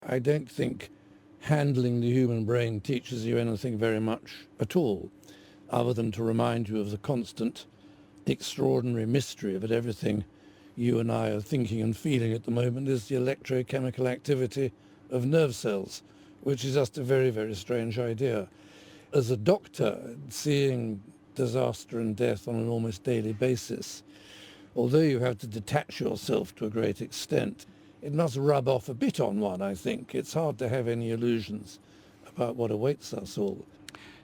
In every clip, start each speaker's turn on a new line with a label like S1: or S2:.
S1: I don't think handling the human brain teaches you anything very much at all, other than to remind you of the constant, extraordinary mystery of it. Everything you and I are thinking and feeling at the moment is the electrochemical activity of nerve cells, which is just a very, very strange idea. As a doctor, seeing disaster and death on an almost daily basis, although you have to detach yourself to a great extent, it must rub off a bit on one, I think. It's hard to have any illusions about what awaits us all.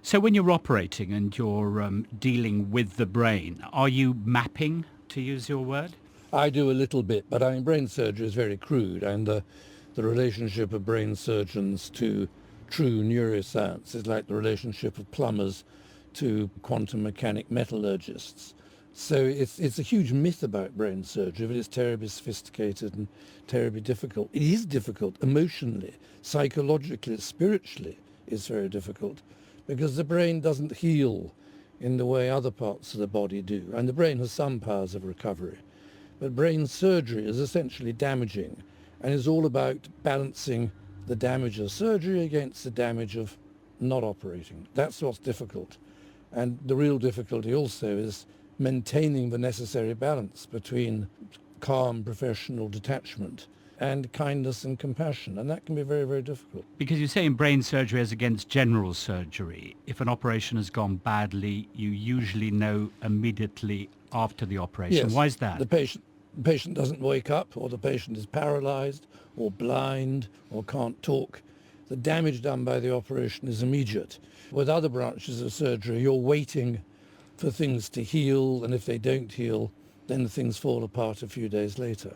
S2: So when you're operating and you're dealing with the brain, are you mapping, to use your word?
S1: I do a little bit, but I mean, brain surgery is very crude, and the relationship of brain surgeons to true neuroscience is like the relationship of plumbers to quantum mechanic metallurgists. So it's a huge myth about brain surgery, but it's terribly sophisticated and terribly difficult. It is difficult emotionally, psychologically, spiritually. It's very difficult because the brain doesn't heal in the way other parts of the body do. And the brain has some powers of recovery. But brain surgery is essentially damaging and is all about balancing the damage of surgery against the damage of not operating. That's what's difficult. And the real difficulty also is maintaining the necessary balance between calm professional detachment and kindness and compassion. And that can be very, very difficult.
S2: Because you say in brain surgery as against general surgery, if an operation has gone badly, you usually know immediately after the operation.
S1: Yes,
S2: why is that?
S1: The patient doesn't wake up, or the patient is paralyzed or blind or can't talk. The damage done by the operation is immediate. With other branches of surgery, you're waiting for things to heal, and if they don't heal, then things fall apart a few days later.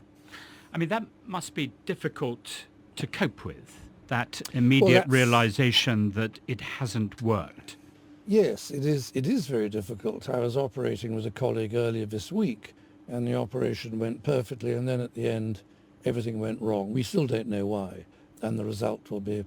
S2: I mean, that must be difficult to cope with, that immediate realization that it hasn't worked.
S1: Yes, it is very difficult. I was operating with a colleague earlier this week, and the operation went perfectly, and then at the end, everything went wrong. We still don't know why, and the result will be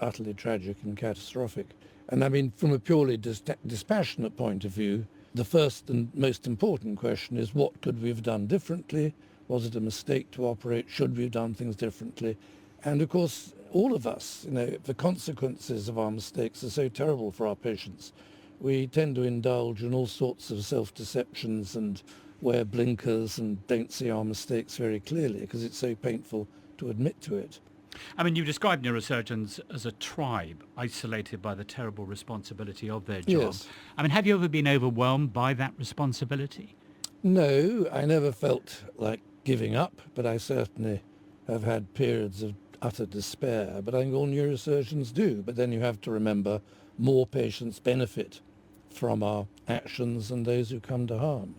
S1: utterly tragic and catastrophic. And I mean, from a purely dispassionate point of view, the first and most important question is, what could we have done differently? Was it a mistake to operate? Should we have done things differently? And of course, all of us, the consequences of our mistakes are so terrible for our patients. We tend to indulge in all sorts of self-deceptions and wear blinkers and don't see our mistakes very clearly because it's so painful to admit to it.
S2: I mean, you describe neurosurgeons as a tribe isolated by the terrible responsibility of their job.
S1: Yes.
S2: I mean, have you ever been overwhelmed by that responsibility?
S1: No, I never felt like giving up, but I certainly have had periods of utter despair. But I think all neurosurgeons do. But then you have to remember more patients benefit from our actions than those who come to harm.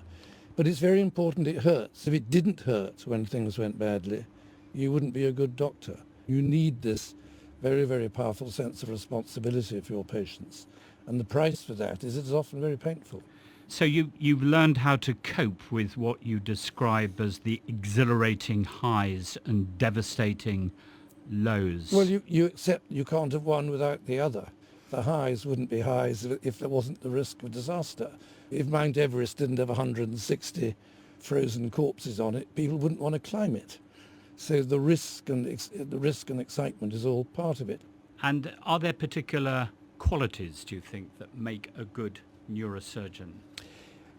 S1: But it's very important it hurts. If it didn't hurt when things went badly, you wouldn't be a good doctor. You need this very, very powerful sense of responsibility for your patients. And the price for that is it's often very painful.
S2: So you've learned how to cope with what you describe as the exhilarating highs and devastating lows.
S1: Well, you accept you can't have one without the other. The highs wouldn't be highs if there wasn't the risk of disaster. If Mount Everest didn't have 160 frozen corpses on it, people wouldn't want to climb it. So the risk and excitement is all part of it.
S2: And are there particular qualities, do you think, that make a good neurosurgeon?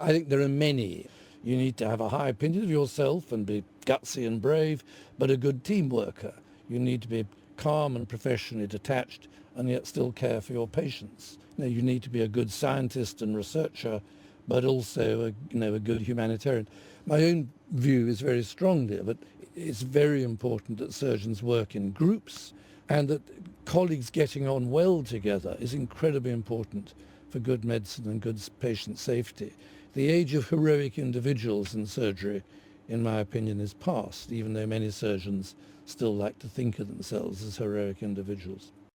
S1: I think there are many. You need to have a high opinion of yourself and be gutsy and brave, but a good team worker. You need to be calm and professionally detached and yet still care for your patients. You need to be a good scientist and researcher, but also a good humanitarian. My own view is very strongly that it's very important that surgeons work in groups and that colleagues getting on well together is incredibly important for good medicine and good patient safety. The age of heroic individuals in surgery, in my opinion, is past, even though many surgeons still like to think of themselves as heroic individuals.